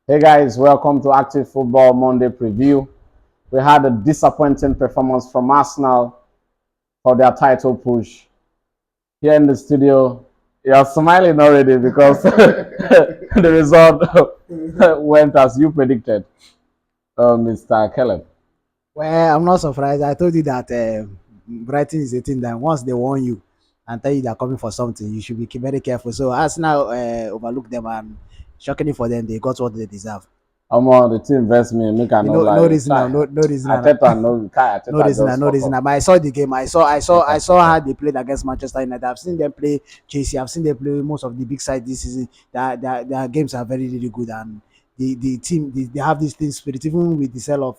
Hey guys, welcome to Active Football Monday Preview. We had a disappointing performance from Arsenal for their title push. Here in the studio, you're smiling already because the result went as you predicted, Mr. Caleb. Well, I'm not surprised. I told you that Brighton is a team that once they warn you and tell you they're coming for something, you should be very careful. So Arsenal overlook them, and shockingly for them, they got what they deserve. The team vest me, make I You not know, no lie. reason now, no reason I now, thought no, I no thought reason now, just no fuck reason up. now. But I saw the game. I saw how they played against Manchester United. I've seen them play Chelsea. I've seen them play most of the big side this season. Their games are very really good, and the team they have this team spirit. Even with the sale of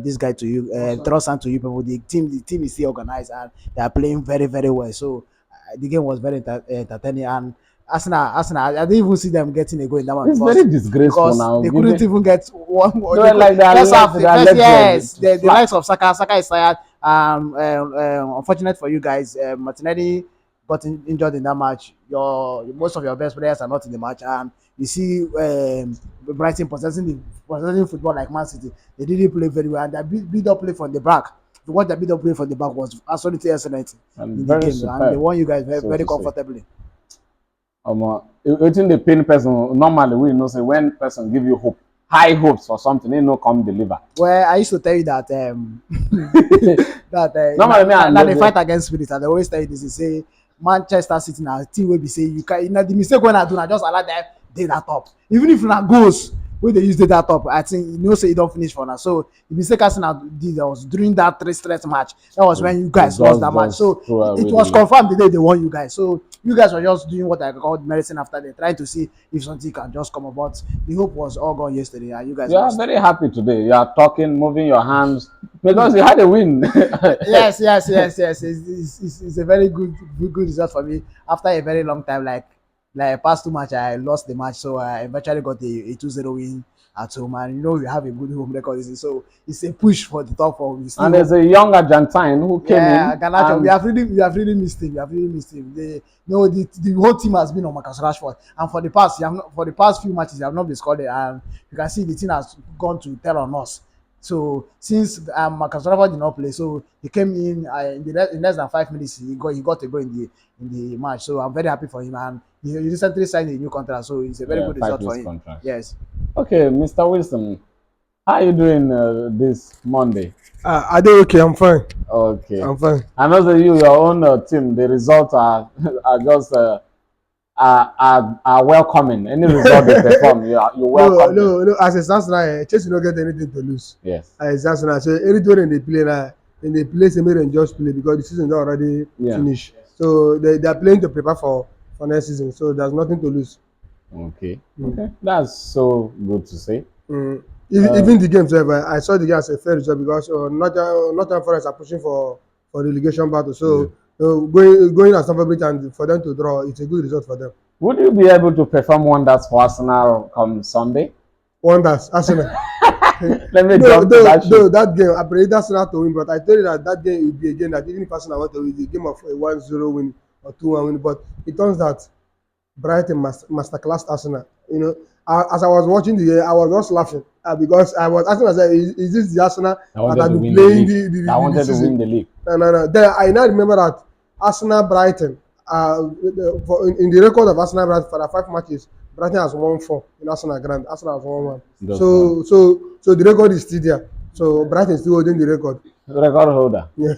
this guy to you, Trossard to you people, the team is still organized and they are playing very very well. So the game was very entertaining, and Arsenal, I didn't even see them getting a goal in that one It's very because disgraceful now. they couldn't even get one. They They were could like their first legs, half, the their first legs were yes, the flat. likes of Saka is tired. Unfortunate for you guys, Martinelli got injured in that match. Most of your best players are not in the match, and you see Brighton possessing football like Man City. They didn't play very well, and their build up play from the back. What they build up play from the back was absolutely excellent And in the very game, and they superb, won you guys very, so very to say. comfortably. Wetin dey pain person normally we know say when person give you hope, high hopes for something, they no come deliver. Well, I used to tell you that that Normally me and now they Lebe, fight against spirit, and they always tell you this. They say Manchester City now team will be say you can. The mistake when I do, I just allow them dey that top. Even if na goals wey they use dey that top, I think you know say e don finish for now. So the mistake Arsenal did was during that three straight match. That was when you they guys lost that match. just So throw it away was the. confirmed the day they won you guys. So you guys were just doing what I called medicine after they trying to see if something can just come about. The hope was all gone yesterday, and you guys You are lost. very happy today. You are talking, moving your hands because you had a win. Yes. It's a very good result for me after a very long time. Like past two match, I lost the match, so I eventually got a 2-0 win at home. And you know we have a good home record, so it's a push for the top four. We still And there's hope. a young Argentine who came Yeah, in Garnacho, and we have really missed him. We have really missed him. The whole team has been on Marcus Rashford, and for the past few matches, they have not been scored. And you can see the team has gone to tell on us. So since Marcus Rashford did not play, so he came in in less than 5 minutes. He got a goal in the match. So I'm very happy for him, and he recently signed a new contract. So it's a very yeah, good five result for years him. contract. Yes. Okay, Mr. Wilson, how are you doing this Monday? I do okay. I'm fine. Okay. I'm fine. I know that your own team, the results are are just are welcoming. Any result they perform, you No, welcome them. no, no. As a Arsenal, Chelsea don't get anything to lose. Yes. As Arsenal, so anything they play now, then they play same and just play because the season is already Yeah. finished. So they are playing to prepare for next season. So there's nothing to lose. Okay. Mm. Okay. That's so good to say. Mm. Uh, Even the games, I saw the game as a fair result because Nottingham Forest are pushing for relegation battle. yeah. So going at Stamford Bridge and for them to draw, it's a good result for them. Would you be able to perform wonders for Arsenal come Sunday? Wonders, Arsenal. Let me No, jump to that though shit. that game, I predicted Arsenal to win, but I told you that game will be a game that even if Arsenal want to win, it's a game of a 1-0 win or 2-1 win. But it turns that Brighton masterclass Arsenal. As I was watching the game, I was just laughing because I was asking myself, is this the Arsenal I that wanted have to been win the playing league. I the wanted to season? win the league. No. Then I now remember that Arsenal Brighton, in the record of Arsenal Brighton for the 5 matches, Brighton has won 4 in Arsenal Grand. Arsenal has won 1. Just one. So the record is still there. So Brighton is still holding the record. Record holder. Yeah.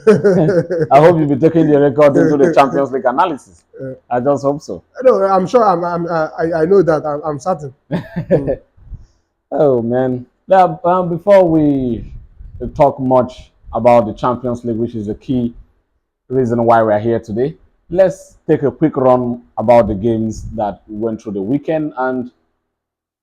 I hope you'll be taking the record into the Champions League analysis. I just hope so. No, I'm sure. I know that. I'm certain. Mm. Oh man. Now, before we talk much about the Champions League, which is the key reason why we're here today, let's take a quick run about the games that went through the weekend. And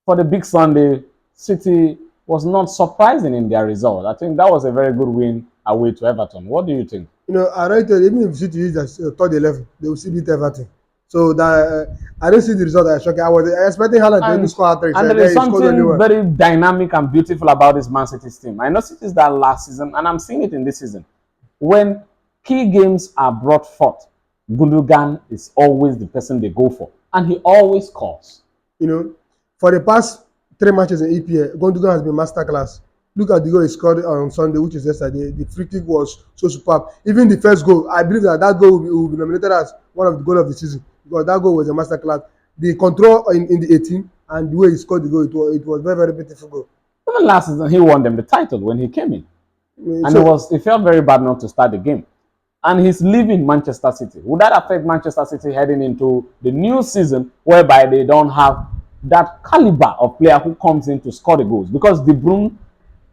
for the big Sunday, City was not surprising in their result. I think that was a very good win away to Everton. What do you think? I write even if City use the third 11, they will still beat everything. So that I don't see the result as shocking. I was expecting Haaland to even And score hat-trick. and So there is then he scored only something one. very dynamic and beautiful about this Man City's team. I know City's that last season, and I'm seeing it in this season. When key games are brought forth, Gundogan is always the person they go for, and he always scores. You know, for the past 3 matches in EPL, Gundogan has been masterclass. Look at the goal he scored on Sunday, which is yesterday. The free kick was so superb. Even the first goal, I believe that that goal will be nominated as one of the goal of the season because that goal was a masterclass. The control in the 18 and the way he scored the goal, it was very, very beautiful goal. Even last season, he won them the title when he came in. And So it felt very bad not to start the game. And he's leaving Manchester City. Would that affect Manchester City heading into the new season whereby they don't have that caliber of player who comes in to score the goals? Because De Bruyne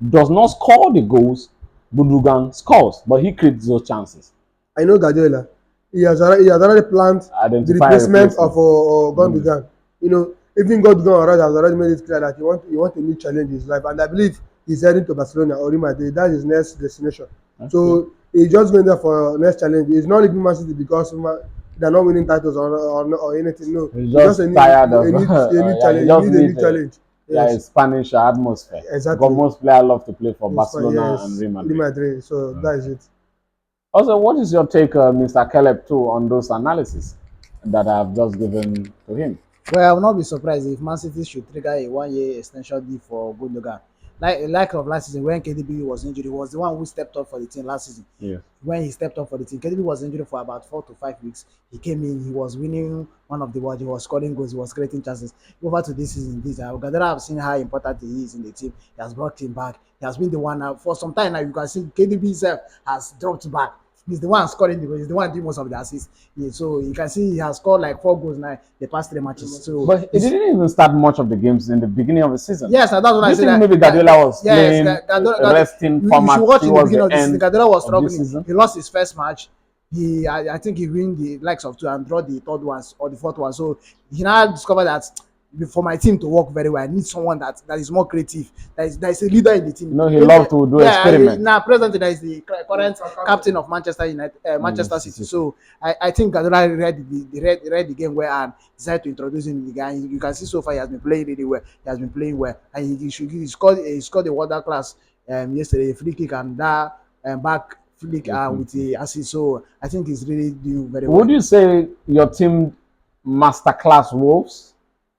does not score the goals, Gundogan scores, but he creates those chances. I know Guardiola. He has already planned the Identify a replacement replacement. of Gundogan. Even Gundogan already has already made it clear that he want a new challenge in his life, and I believe he's heading to Barcelona or Real Madrid. That's his next destination. Okay. So he's just going there for next challenge. He's not leaving Man City because they're not winning titles or anything. No, He's he just just tired of a new yeah, he challenge. He just needs a new needs a challenge. yeah, a Yes, Spanish atmosphere. Because exactly. most players love to play for It's fine. Barcelona and Yes, Real Real Madrid. Madrid. So that is it. Also, what is your take, Mr. Caleb, too, on those analysis that I've just given to him? Well, I will not be surprised if Man City should trigger a 1 year extension deal for Gundogan. Like of last season when KDB was injured, he was the one who stepped up for the team last season. Yeah. When he stepped up for the team, KDB was injured for about 4 to 5 weeks. He came in, he was winning one of the world, he was scoring goals, he was creating chances. Over to this season, Gadara have seen how important he is in the team. He has brought him back. He has been the one now for some time now. You can see KDB himself has dropped back. He's the one scoring the goals. He's the one doing most of the assists. Yeah, so you can see he has scored like 4 goals now the past 3 matches. So But he didn't even start much of the games in the beginning of the season. yes, and that's what Do I you say think that. maybe Guardiola was Yes, playing resting you should format watch in the towards beginning the of the season. end Guardiola was of this struggling. season? He lost his first match. I think he win the likes of two and draw the third one or the fourth one. So he now discovered that for my team to work very well, I need someone that is more creative. That is a leader in the team. You know, he loved to do experiment. Now presently that is the current captain of Manchester United, Manchester City. So I think Guardiola read the game well and decided to introduce him in the game. You can see so far he has been playing really well. He has been playing well, and he scored a wonder class yesterday, a free kick and that back flick with the assist. So I think he's really doing very well. Would you say your team masterclass Wolves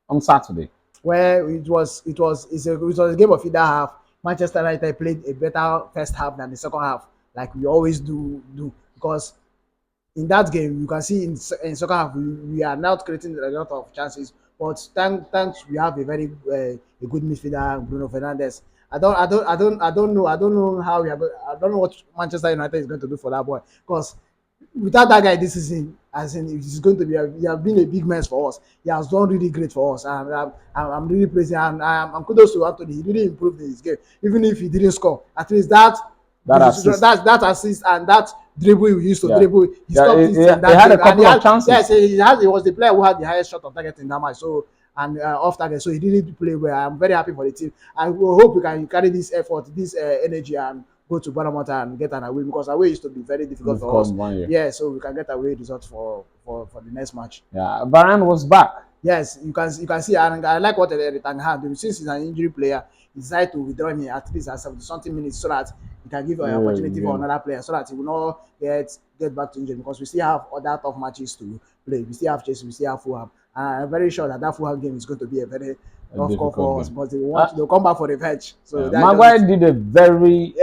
on Saturday? Where it was a game of either half. Manchester United played a better first half than the second half, like we always do because in that game you can see in second half we are now creating a lot of chances, but thanks we have a very a good midfielder Bruno Fernandes. I don't know how we are going. I don't know what Manchester United is going to do for that boy because without that guy this season, as in he's going to be he has been a big mess for us. He has done really great for us, and I'm really praising. I'm kudos to Anthony. He really improved in his game, even if he didn't score. At least that assist and that dribble he used to dribble. He stopped it in that he had a game. couple of chances. Yes, he was the player who had the highest shot on target in that match. So and off target, so he didn't play well. I'm very happy for the team. I hope we can carry this effort, this energy, and go to Bournemouth and get an away because away used to be very difficult for us. Yeah, so we can get away results for the next match. Yeah, Varane was back. Yes, you can see, and I like what Eritan had. Since he's an injury player, he decided to withdraw him at least at 70 something minutes so that he can give an opportunity for another player so that he will not get back to injury because we still have other tough matches to play. We still have Chelsea, we still have Fulham. And I'm very sure that Fulham game is going to be a very tough call for us, but they'll come back for revenge. So Maguire did a very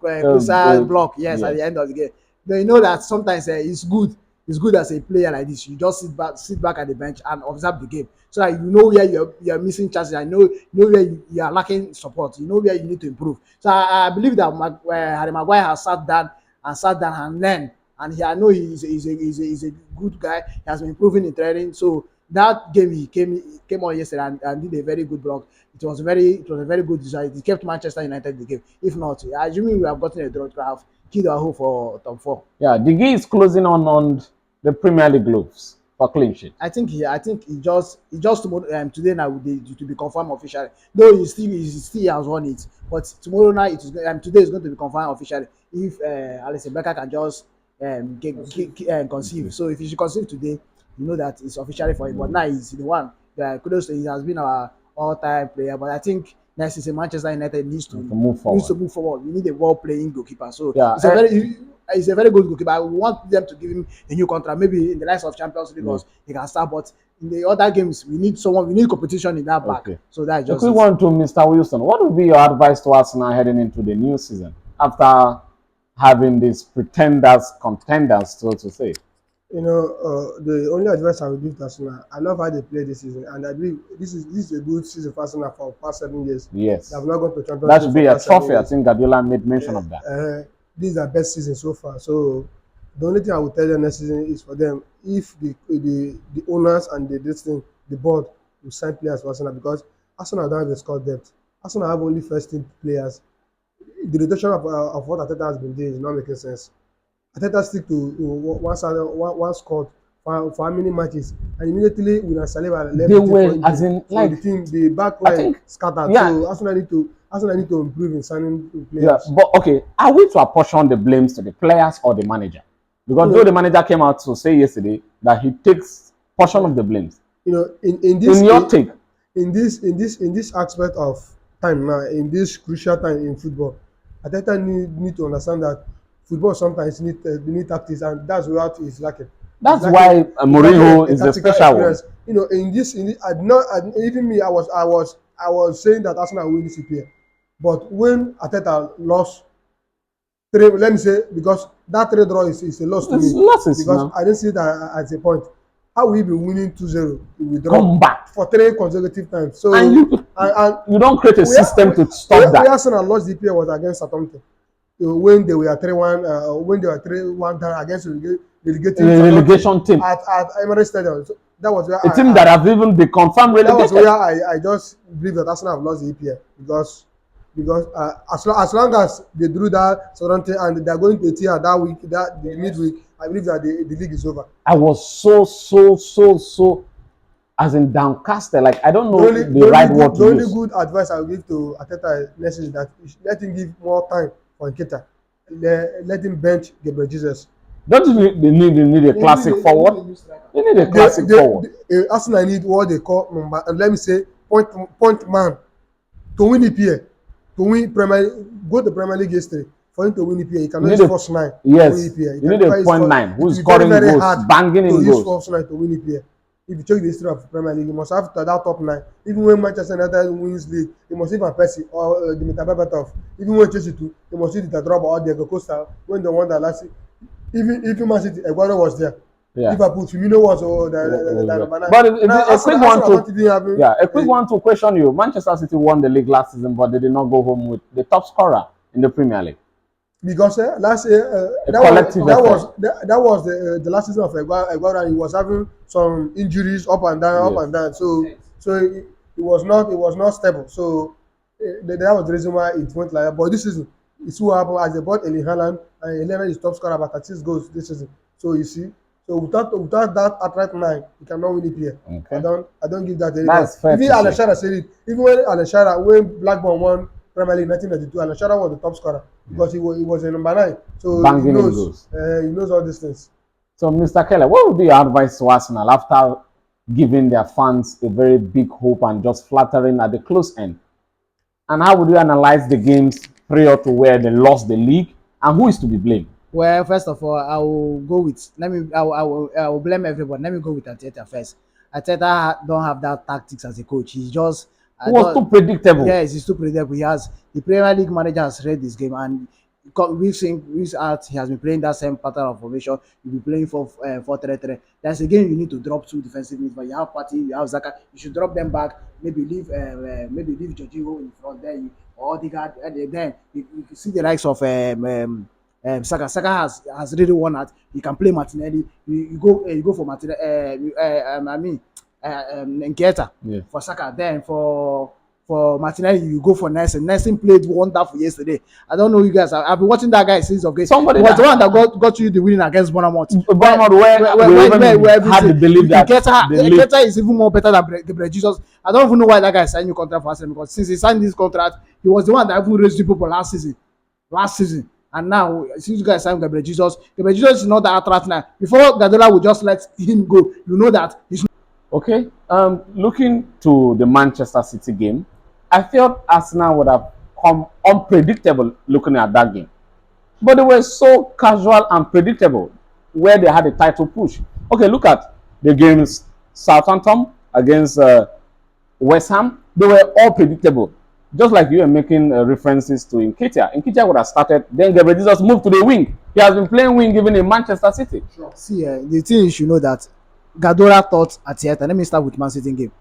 crucial block, yes, at the end of the game. Then you know that sometimes it's good. It's good as a player like this. You just sit back at the bench and observe the game, so that you know where you're missing chances. I know where you are lacking support. You know where you need to improve. So I believe that Harry Maguire has sat down and learned. And I know he's a good guy. He has been improving in training. So that game he came on yesterday and did a very good block. It was a very good result. It kept Manchester United in the game. If not, assuming we have gotten a draw, to have killed our hope for top 4. Yeah, De Gea is closing on the Premier League gloves for clean sheet. I think he just today now to be confirmed officially. Though he still has won it, but tomorrow night today is going to be confirmed officially if Alisson Becker can just conceive. So if he should conceive today, you know that it's officially for him. But now he's the one. Kudos to him. He has been our all-time player. But I think next season Manchester United To move needs to forward. move forward. We need a well-playing goalkeeper. So Yeah. he's a very good goalkeeper. I want them to give him a new contract, maybe in the likes of Champions League, Yeah. he can start. But in the other games, we need someone. We need competition in that back. Okay. So that's A just quick it. one to Mr. Wilson. What would be your advice to Arsenal heading into the new season after having these pretenders, contenders, so to say? The only advice I will give to Arsenal, I love how they play this season, and I believe this is a good season for Arsenal for past 7 years. They Yes. have not gone to Champions That League should for be a past seven trophy. I years. think Guardiola made mention of that. This is their best season so far. So the only thing I will tell them next season is for them, if the owners and the board will sign players for Arsenal, because Arsenal don't have a squad depth. Arsenal have only first team players. The rotation of what Ateta has been doing is not making sense. Ateta stick to one squad for how many matches, and immediately when Saliba left They the team for were, injury, as in, so the like, team, the back I line think, scattered. yeah, So Arsenal need to improve in signing yeah. players. But okay, are we to apportion the blames to the players or the manager? You Because though the know, manager came out to say yesterday that he takes portion of the blames. in In your take, this aspect of time now, in this crucial time in football, Ateta need to understand that football sometimes need tactics, and that's what is lacking. He's that's lacking why he's lacking Mourinho a is the tactical special one. experience. Even me, I was saying that Arsenal will win this EPL, but when Ateta lost three, let me say, because that three draw is a loss to It's me, losses because now. I didn't see it as a point. How we be winning 2-0, we Come draw back. for three consecutive times. So And you don't create a system to stop where that. Arsenal lost the EPL was against Southampton. When they were 3-1, when they were 3-1 down against The relegating Southampton relegation team, at Emirates Stadium. So that was where a team that have even been confirmed that was relegated. where I just believe that Arsenal have lost the EPL, because as long as they drew that Southampton and they are going to a tier that week, that the midweek, I believe that the league is over. I was so as in downcasted. Like, I don't The know only the the only right good word the to only use. good advice I will give to Ateta next is that he should let him give more time for Nketiah. Let him bench Gabriel Jesus. Don't you need a classic forward? You need a classic forward. Arsenal need what they call number, and let me say, point man to win EPL, to win Premier, go to Premier League history. For him to win EPL, he You cannot need use a first nine to win yes. EPL. He You can need never a use point first. nine It who will is be very scoring very goals, hard banging to in use goals. first nine to win EPL. If you check the history of Premier League, you must have to that top nine. Even when Manchester United wins league, you must see Van Persie or Dimitar Berbatov. Even when Chelsea too, you must see the Drogba or Diego Costa when they won that last. Even Man City, Aguero was there. Yeah. Liverpool, Firmino was the number nine. But Now a quick one Arsenal to don't even have a quick one to question you. Manchester City won the league last season, but they did not go home with the top scorer in the Premier League. because last year A collective effort. that was the last season of Aguero, and he was having some injuries up and down, Yes. up and down. So it was not stable. So that was the reason why it went like that. But this season, it's what happened as they bought Erling Haaland, and Erling Haaland is top scorer about 36 goals this season. So you see, so without that outright nine, you cannot win EPL. Okay. I don't give that to That's anybody. fair Even to Alan say. Shearer said it. Even when Blackburn won Premier League 1992, Alan Shearer was the top scorer because he was a number 9. So Banging in goals. he knows all these things. So, Mr. Keller, what would be your advice to Arsenal after giving their fans a very big hope and just flattering at the close end? And how would you analyze the games prior to where they lost the league, and who is to be blamed? Well, first of all, I will go with I will blame everybody. Let me go with Arteta first. Arteta don't have that tactics as a coach. He's just Who was too predictable? yes, he's too predictable. He has the Premier League manager has read this game, and we've seen weeks out he has been playing that same pattern of formation. You'll be playing for 4-3-3. That's a game you need to drop two defensive midfielders. You have Partey, you have Zaka. You should drop them back. Maybe leave Jorginho in front there, or Odegaard, and then you see the likes of Saka. Saka has really won that. You can play Martinelli. You go for Martinelli. Nketiah Yes. for Saka. Then for Martinelli, you go for Nelson. Nelson played wonderful yesterday. I don't know you guys. I've been watching that guy since of game. Somebody He was that- the one that got you the winning against Bournemouth. Bournemouth, where we even had the belief that the league- Nketiah is even more better than Gabriel Jesus. I don't even know why that guy signed new contract for Arsenal, because since he signed this contract, he was the one that even raised people for last season. And now, since you guys signed Gabriel Jesus is not that attractive now. Before Guardiola would just let him go, you know that he's Okay. Looking to the Manchester City game, I felt Arsenal would have come unpredictable looking at that game. But they were so casual and predictable where they had a title push. Okay, look at the games Southampton against West Ham. They were all predictable. Just like you were making references to Nketiah. Nketiah would have started, then Gabriel Jesus moved to the wing. He has been playing wing even in Manchester City. See, the thing you should know that Gadora thought at theater. Let me start with Man City game.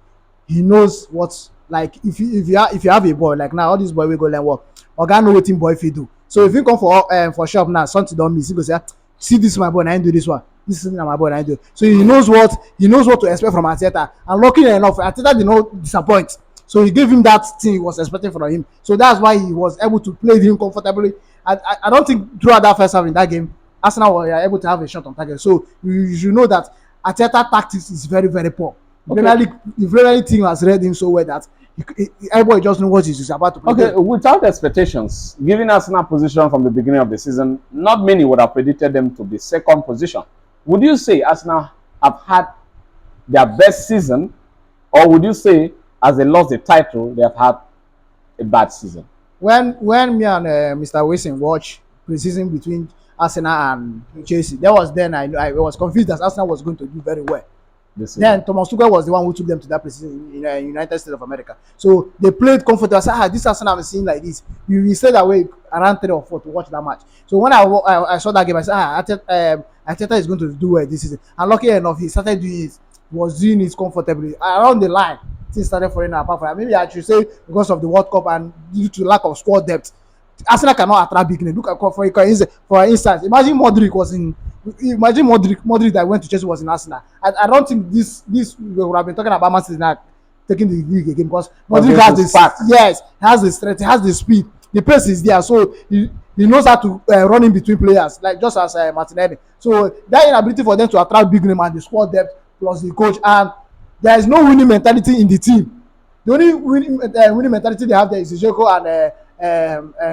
He knows what, like, if you have a boy like now, all these boy will go learn work. Oga know wetin boy fit do. So if you come for shop now, something don miss, he go say, "Ah, see this my boy, na him do this one. This is my boy, na him do." So he knows what to expect from Arteta. And luckily enough, Arteta did not disappoint. So he gave him that thing he was expecting from him. So that's why he was able to play him comfortably. I don't think throughout that first half in that game, Arsenal were able to have a shot on target. So you should know that Arteta tactics is very, very poor. Okay. The Premier League team has read him so well that everybody just knows what he's about to play. Okay, without expectations, given Arsenal position from the beginning of the season, not many would have predicted them to be second position. Would you say Arsenal have had their best season, or would you say, as they lost the title, they have had a bad season? When me and Mr. Wilson watch preseason between Arsenal and Chelsea, that was then I was confused that Arsenal was going to do very well. Then Thomas Tuchel was the one who took them to that place in United States of America. So they played comfortable. I said, this Arsenal I'm seeing like this. We stayed away around 3 or 4 to watch that match. So when I saw that game, I said, Arteta is going to do well this season. And lucky enough, he started doing it. He was doing it comfortably around the line. Things started falling apart for him. Maybe I should say because of the World Cup and due to lack of squad depth. Arsenal cannot attract big names. Look at for instance, imagine Modric that went to Chelsea was in Arsenal. I don't think this we would have been talking about Man City now taking the league again because Modric has the spark. Yes, has the strength, has the speed, the pace is there, so he knows how to run in between players, like just as Martinelli. So that inability for them to attract big name and the squad depth plus the coach, and there is no winning mentality in the team. The only winning mentality they have there is Joko and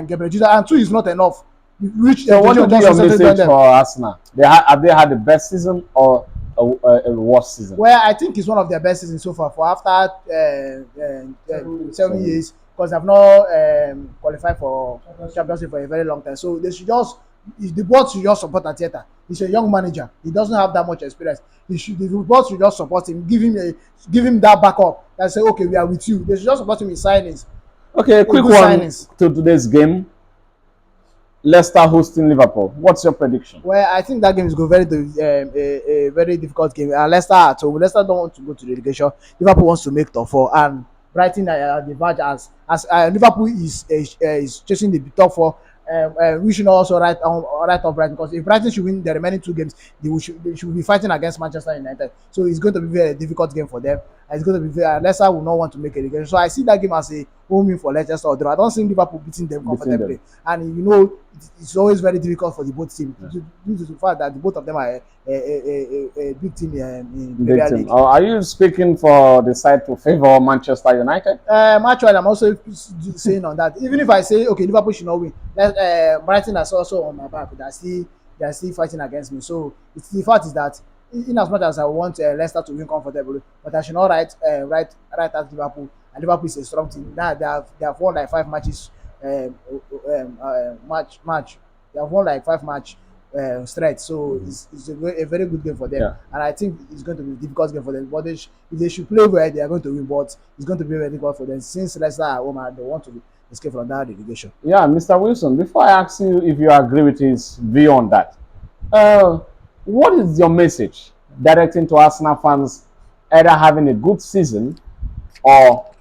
Gabriel Jesus, and two is not enough. Which so what would be your message for Arsenal? Have they had the best season or a worst season? Well, I think it's one of their best seasons so far for after 7 years, because they've not qualified for Champions League for a very long time. So they should just, the board should just support Arteta. He's a young manager. He doesn't have that much experience. The board should just support him, give him that backup and say, okay, we are with you. They should just support him in signings. Okay, a quick one to today's game. Leicester hosting Liverpool. What's your prediction? Well, I think that game is going a very difficult game. Leicester at home. Leicester don't want to go to relegation. Liverpool wants to make top four, and Brighton the verge as Liverpool is chasing the top four. We should also right on Brighton, because if Brighton should win the remaining 2 games, they should be fighting against Manchester United. So it's going to be a very difficult game for them. It's going to be Leicester will not want to make a relegation. So I see that game as a home win for Leicester. Although I don't see Liverpool beating them comfortably. And it's always very difficult for the both teams due to the fact that the both of them are a big team in Premier League. Are you speaking for the side to favor Manchester United? Actually, I'm also saying on that. Even if I say okay, Liverpool should not win, Brighton is also on my back. They're still fighting against me. So the fact is that in as much as I want Leicester to win comfortably, but I should not write at Liverpool. And Liverpool is a strong team. Now they have won like 5 matches. Match. They have won like 5 match straight. So it's a very good game for them. Yeah. And I think it's going to be a difficult game for them. But if they should play well, they are going to win. But it's going to be very difficult for them since Leicester are home and they want to escape from that relegation. Yeah, Mr. Wilson, before I ask you if you agree with his view on that, what is your message directing to Arsenal fans either having a good season or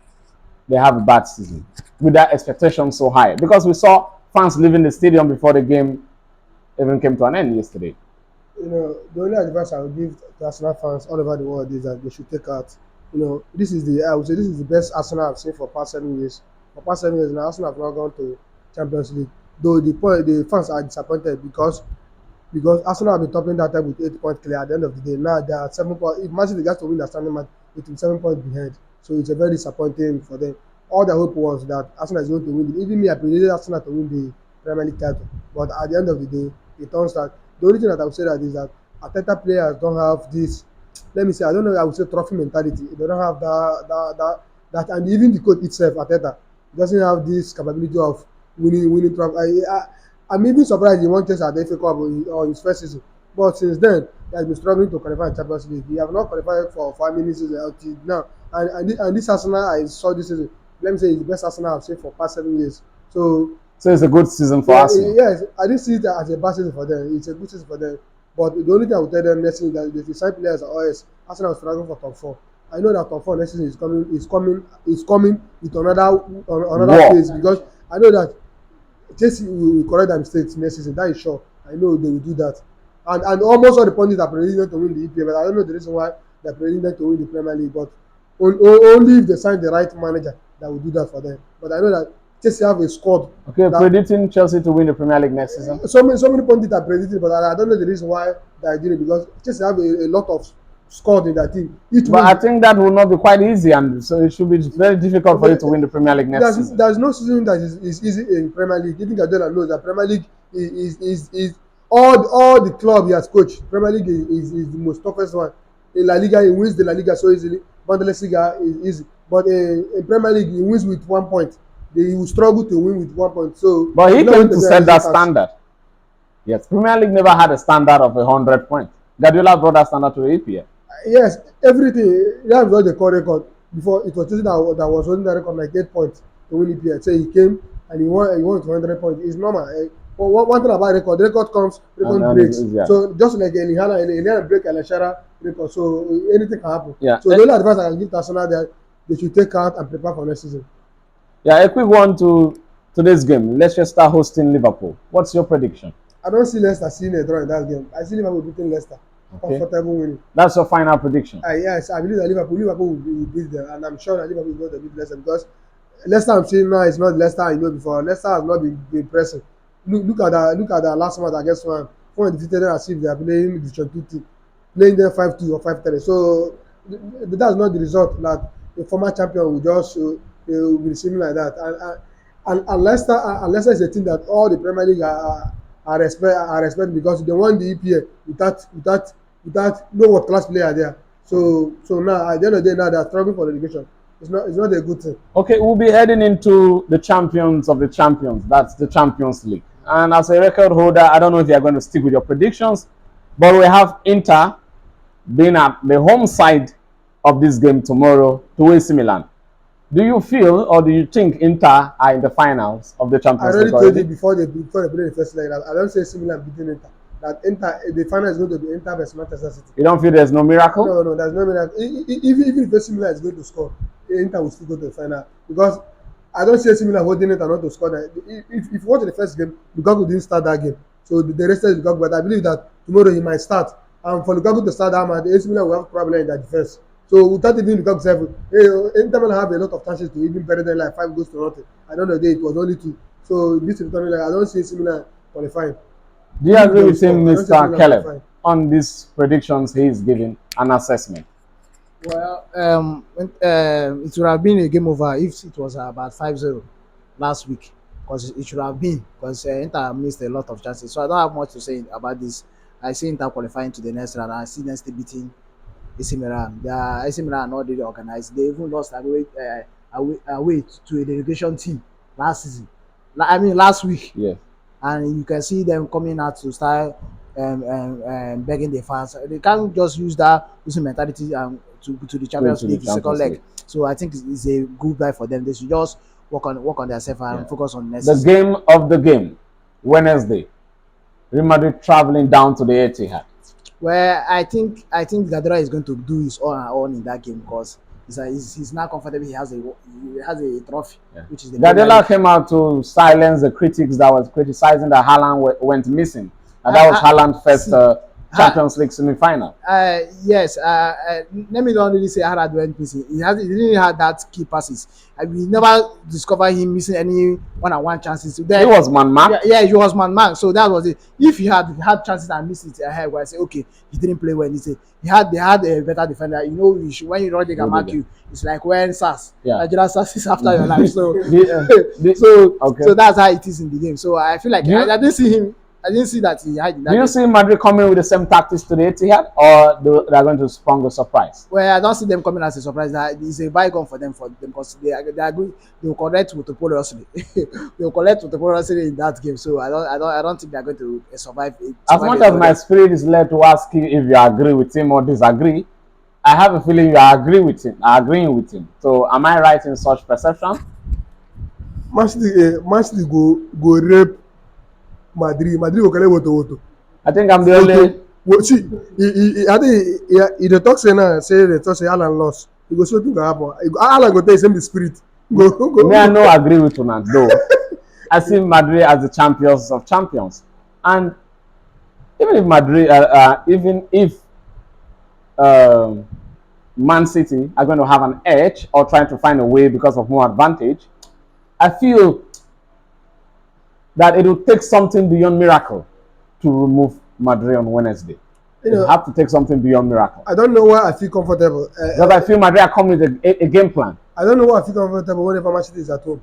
they have a bad season with that expectation so high? Because we saw fans leaving the stadium before the game even came to an end yesterday. The only advice I would give to Arsenal fans all over the world is that they should take out. I would say this is the best Arsenal I've seen for past 7 years. For past 7 years now, Arsenal have not gone to Champions League. Though the fans are disappointed because Arsenal have been topping that time with 8 points clear at the end of the day. Now they are 7 points. If Man City gets to win the standing match, it will 7 points behind. So it's a very disappointing for them. All their hope was that Arsenal is going to win. Even me, I predicted Arsenal to win the Premier League title. But at the end of the day, it turns out the only thing that I would say that is that Arteta players don't have this let me say, I don't know, I would say trophy mentality. They don't have that, and even the coach itself, Ateta, doesn't have this capability of winning trophy. I'm even surprised he won just at the FA Cup on his first season. But since then, he has been struggling to qualify in Champions League. He have not qualified for 5 minutes until now. And this Arsenal I saw this season, let me say, it's the best Arsenal I've seen for past 7 years. So So it's a good season for yeah, Arsenal. yes, I didn't see it as a bad season for them. It's a good season for them. But the only thing I would tell them next season is that if you sign players at OS, Arsenal is struggling for top four. I know that top four next season is coming with another War. phase because I know that Chelsea will correct their mistakes next season. That is sure. I know they will do that. And almost all the pundits are predicting them to win the EPL, but I don't know the reason why they're predicting them to win the Premier League. But only if they sign the right manager that will do that for them. But I know that Chelsea have a squad. Okay, That, predicting Chelsea to win the Premier League next season. so many pundits are predicting, but I don't know the reason why they are doing it because Chelsea have a lot of squad in their team. But I think that will not be quite easy, and so it should be very difficult for you to win the Premier League next season. There's no season that is easy in Premier League. Even Guardiola knows that Premier League is all the club he has coached. Premier League is the most toughest one. In La Liga, he wins the La Liga so easily. Bundesliga is easy, but in Premier League, he wins with 1 point. He will struggle to win with 1 point. So, But he you know, came when to the set guy that is standard. Yes, Premier League never had a standard of 100 points. Guardiola brought that standard to the EPL. yes, everything. That was what they call record. Before it was Chelsea that was holding the record like 8 points to win EPL. So he came and he won with 100 points. It's normal. But one thing about record comes, record And breaks. yeah. So just like Eliana break Alashara record, so anything can happen. Yeah. So the only advice I can give to Arsenal that they should take out and prepare for next season. Yeah, a quick one to today's game. Leicester hosting Liverpool. What's your prediction? I don't see Leicester seeing a draw in that game. I see Liverpool beating Leicester. Okay. Comfortable winning. That's your final prediction. Yes, I believe that Liverpool will beat them, and I'm sure that Liverpool will go to beat Leicester because Leicester I'm seeing now is not Leicester I know before. Leicester has not been pressing. Look at that last match against one. One defeated them as if they are playing Division 2 team, playing them 5-2 or 5-3. So that's not the result that the former champion will just they will be receiving like that. And Leicester is a team that all the Premier League are respect because they won the EPL without no world class player there. So now at the end of the day now they are struggling for relegation. It's not a good thing. Okay, we'll be heading into the champions of the champions. That's the Champions League. And as a record holder, I don't know if you're going to stick with your predictions, but we have Inter being at the home side of this game tomorrow to AC Milan. Do you feel or do you think Inter are in the finals of the I Champions already League told you already? before they play the first leg that I don't say similar beating Inter. That Inter the final is going to be Inter versus Manchester City. You don't feel there's no miracle? No, there's no miracle. Even if AC Milan is going to score, Inter will still go to the final because I don't see AC Milan holding it and not to score that. If you watch the first game, Lukaku didn't start that game, so the rest is Lukaku. But I believe that tomorrow he might start, and for Lukaku to start that match, AC Milan will have problem in their defense. So without even Lukaku seven, Inter Milan have a lot of chances to even better than like 5 goals to nothing. I don't know, it was only 2. So this return leg, I don't see AC Milan qualifying. Do you agree with him, I don't see AC Mr. Milan Caleb, qualifying. on these predictions he is giving an assessment? Well, it would have been a game over if it was about 5-0 last week, because it should have been, because Inter missed a lot of chances. So I don't have much to say about this. I see Inter qualifying to the next round. I see them still beating AC Milan. AC Milan are not really organized. They even lost away to a delegation team last season. Last week. Yes. And you can see them coming out to start begging the fans. They can't just use that losing mentality to the Champions To the League, the second Champions leg. League. So I think it's a good buy for them. They should just work on themselves and focus on next The season. game of the game, Wednesday. Real Madrid traveling down to the Etihad. Well, I think Guardiola is going to do his own in that game because he's now comfortable. He has a trophy, which is the Guardiola came out to silence the critics that was criticizing that Haaland went missing. And that was Haaland's first Champions League semi-final. Yes. Let me not really say Haaland went missing. He didn't have that key passes. We never discovered him missing any one-on-one chances. Then, he was man-man. Yeah, he was man-man. So that was it. If he had chances and missed it ahead, I say okay, he didn't play well. They had a better defender. You know, when you run, they can mark you. It's like when SARS, Nigerian SARS is after your life. So, so that's how it is in the game. So I feel like I didn't see him. I didn't see that he had in that Do you game. see Madrid coming with the same tactics to the Etihad, or they are going to sprung a surprise? Well, I don't see them coming as a surprise. That it's a bygone for them because they are good. They will collect with the polo wrestling. They will collect with the polo wrestling in that game. So I don't think they are going to survive. As much as my spirit is led to ask you if you agree with him or disagree, I have a feeling you are agreeing with him. So am I right in such perception? Man City go rape Madrid. Madrid go collect woto. I think I'm the only. Well, see, I think he dey talk say now say they talk say Alan lost. He go see wetin go happen. Alan go tell you same the spirit. Go. Me, I no agree with Una though. I see Madrid as the champions of champions, and even if Madrid, even if Man City are going to have an edge or trying to find a way because of more advantage, I feel that it will take something beyond miracle to remove Madrid on Wednesday. You have to take something beyond miracle. I don't know why I feel comfortable. Because I feel Madrid are coming with a game plan. I don't know why I feel comfortable whenever Man City is at home.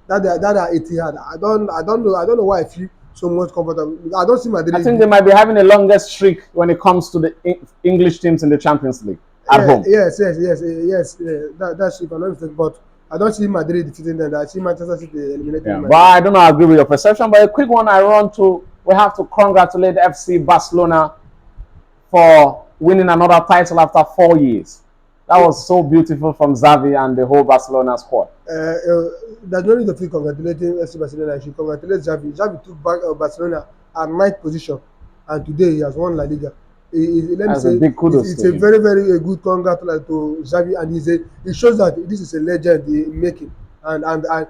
That are Etihad. I don't know why I feel so much comfortable. I don't see Madrid. I think they might be having the longest streak when it comes to the English teams in the Champions League at home. Yes. That's if I'm not mistaken. But I don't see Madrid defeating them. I see Manchester City eliminating them. But I don't agree with your perception. But a quick one we have to congratulate FC Barcelona for winning another title after 4 years. That was so beautiful from Xavi and the whole Barcelona squad. There's no need to feel congratulating FC Barcelona. I should congratulate Xavi. Xavi took back Barcelona at 9th position, and today he has won La Liga. Let me say, a big kudos it's to a him. very, very good congratulation to Xavi, and it shows that this is a legend in making. And I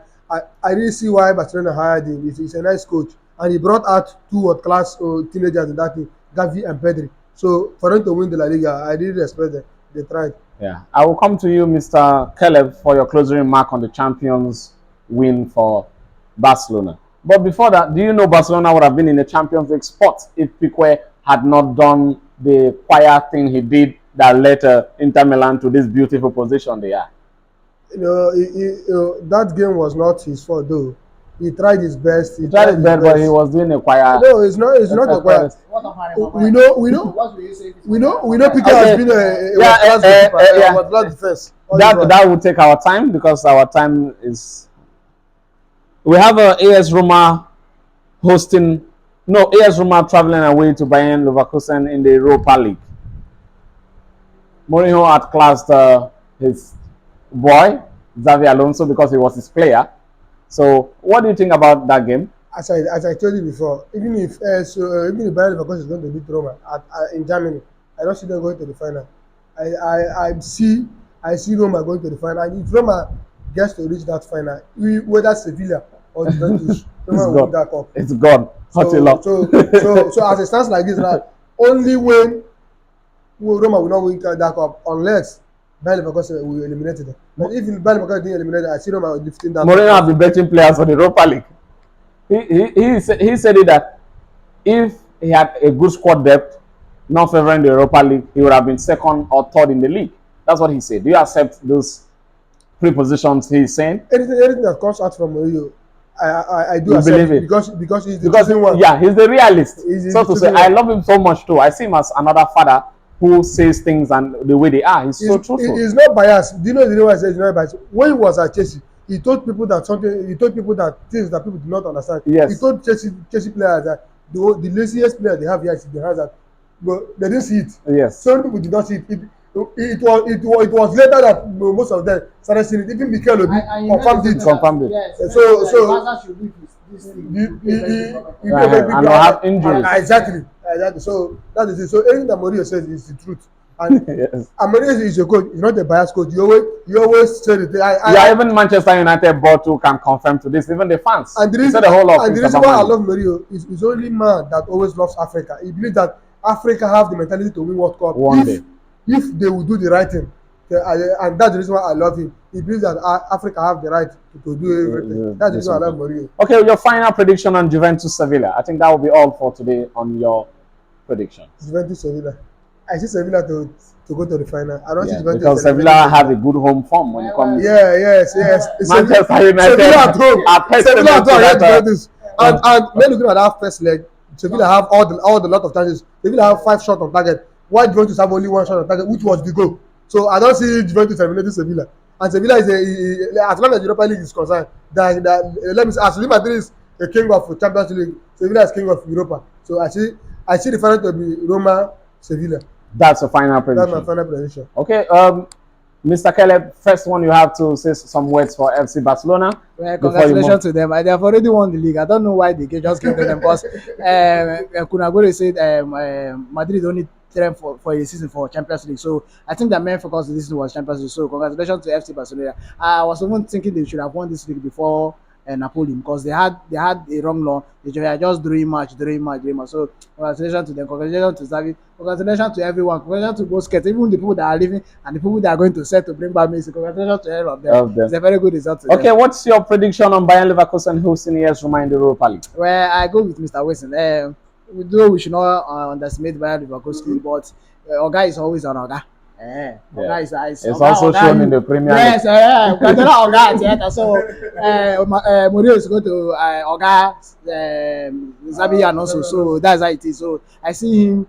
really see why Barcelona hired him. He's a nice coach, and he brought out two world-class teenagers in that team, Gavi and Pedri. So for them to win the La Liga, I really respect them. They tried. Yeah, I will come to you, Mr. Caleb, for your closing remark on the champions win for Barcelona. But before that, do you know Barcelona would have been in the Champions League spot if Piqué had not done the quiet thing he did that led Inter Milan to this beautiful position they are? That game was not his fault though. He tried his best. He tried his best, but he was doing a quiet. No, it's not a quiet. We know. Piqué has been a class defense. That will take our time because our time is. We have AS Roma hosting. No, AS Roma traveling away to Bayern Leverkusen in the Europa League. Mourinho outclassed his boy Xavi Alonso because he was his player. So, what do you think about that game? As I told you before, even if Bayern Leverkusen is going to beat Roma in Germany, I don't see them going to the final. I see Roma going to the final, and if Roma gets to reach that final, whether Sevilla or Juventus, Roma will win that cup. It's gone. So as it stands like this now, only when Roma will not win that cup unless Bayern Leverkusen will eliminate them. But if Bayern Leverkusen didn't eliminate them, I see Roma lifting that. Mourinho has been betting players for the Europa League. He said it that if he had a good squad depth, not favoring the Europa League, he would have been second or third in the league. That's what he said. Do you accept those prepositions he's saying? Anything that comes out from Mourinho, I do accept believe it because he's the chosen one. Yeah, he's the realist. He's so to say, I love him so much too. I see him as another father who says things and the way they are. He's so truthful. He's not biased. Do you know the reason why I say he's not biased? When he was at Chelsea, he told people that things that people do not understand. Yes. He told Chelsea players that the laziest player they have here is the hands that, but they didn't see it. Yes. Some people did not see it. It was later that most of them started seeing it. Even Mikel Obi confirmed it. Yes. So and have injuries. Exactly. So that is it. So anything that Mourinho says is the truth. And yes. Mourinho is a coach. He's not a biased coach. You always say the thing. Even Manchester United board too can confirm to this. Even the fans. And the reason why I love Mourinho is only man that always loves Africa. He believes that Africa have the mentality to win World Cup one day if they will do the right thing. And that's the reason why I love him. He believes that Africa have the right to do everything. That's the reason why I love Mourinho. Okay, your final prediction on Juventus Sevilla. I think that will be all for today on your predictions. Juventus Sevilla. I see Sevilla to go to the final. I don't see Juventus because Sevilla have a good home form when it comes. Yes. Manchester United Sevilla at home. are Sevilla at home. And when looking at that first leg, Sevilla have all the lot of chances. Sevilla have 5 shots on target. Why Juventus have only 1 shot on target, which was the goal. So I don't see Juventus eliminating Sevilla. And Sevilla is as long as Europa League is concerned, let me say, as Real Madrid is the king of Champions League, Sevilla is king of Europa. So I see the final to be Roma Sevilla. That's a final That's my prediction. final prediction. Okay, Mr. Caleb, first one you have to say some words for FC Barcelona Well, before you move. congratulations to them. They have already won the league. I don't know why they just gave them because Kunagore said Madrid only trained for a season for Champions League. So I think their main focus this season was Champions League. So congratulations to FC Barcelona. I was even thinking they should have won this league before Napoli because they had a wrong law. They were just doing match. So congratulations to them. Congratulations to Xavi. Congratulations to everyone. Congratulations to Busquets. Even the people that are leaving and the people that are going to set to bring back Messi. Congratulations to all of them. Of them. It's a very good result to Okay, them. what's your prediction on Bayern Leverkusen hosting AS Roma in the Europa League? Well, I go with Mr. Wilson. Though we should not underestimate Bayern Leverkusen, but Oga is always on Oga. Oga is It's also shown in the Premier League. Yes, Oga at theater. So Mourinho is going to Oga Zabi and also. So that's how it is. So I see him.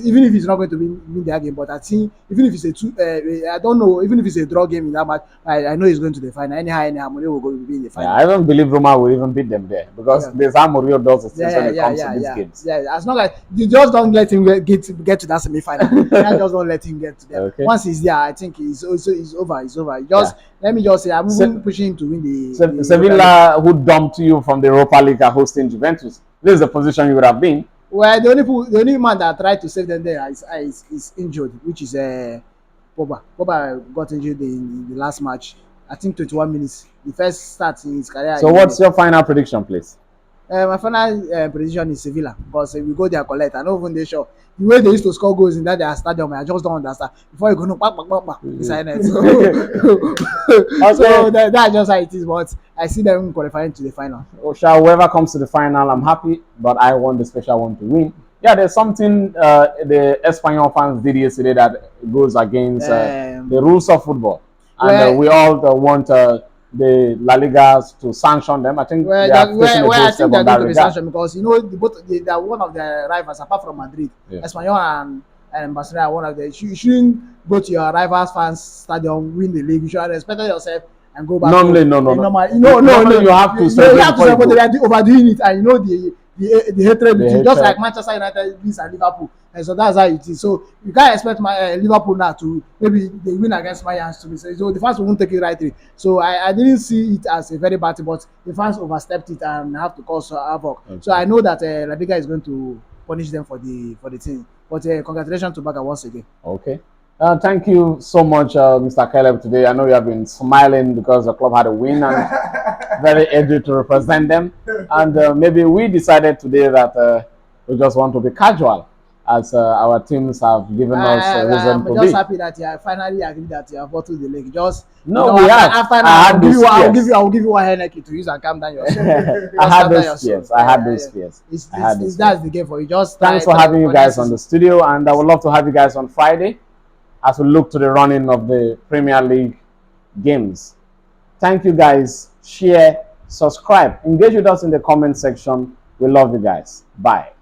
Even if he's not going to win that game, but I think even if it's I don't know, even if it's a draw game in that match, I know he's going to the final. Anyhow, Mourinho will go to be in the final. Yeah, I don't believe Roma will even beat them there because there's how Mourinho does it when it comes to these games. Yeah, as long as you just don't let him get to that semi-final. You just don't let him get to there. Okay. Once he's there, I think he's over. Let me just say, I'm even pushing him to win the Sevilla, who dumped you from the Europa League, are hosting Juventus. This is the position you would have been. Well, the only man that tried to save them there is injured, which is Pogba. Pogba got injured in the last match. I think 21 minutes. The first start in his career. So, what's your final prediction, please? My final prediction is Sevilla because we go there collect. I know even they sure the way they used to score goals in their stadium, I just don't understand. Before you go, no, inside net. So that's just how it is. But I see them qualifying to the final. Whoever comes to the final, I'm happy, but I want the special one to win. Yeah, there's something the Espanyol fans did yesterday that goes against the rules of football, and we all want the La Ligas to sanction them. I think they are facing a good step on that regard. Because you know they are one of the rivals apart from Madrid. Espanyol and Barcelona are one of the. You shouldn't go to your rivals' fans' stadium, win the league. You should have respected yourself and go back. Normally, no. You have to celebrate. But they are overdoing it, and you know the hatred between just like Manchester United, Leeds, and Liverpool. And so that's how it is. So you can't expect Liverpool now to maybe they win against Mayans to be so the fans won't take it rightly. So I didn't see it as a very bad thing, but the fans overstepped it and have to cause havoc. Okay. So I know that La Liga is going to punish them for the thing. But congratulations to Baga once again. Okay. Thank you so much, Mr. Caleb, today. I know you have been smiling because the club had a win and very eager to represent them. And maybe we decided today that we just want to be casual, as our teams have given us a reason to be. I'm just happy that you finally agreed that you have bottled the league. Just no, we had. After I'll give you one Henneke to use and calm down yourself. I had those fears. I had those fears. That's the game for you. Just thanks for having you guys on the studio, and I would love to have you guys on Friday as we look to the running of the Premier League games. Thank you guys. Share, subscribe, engage with us in the comment section. We love you guys. Bye.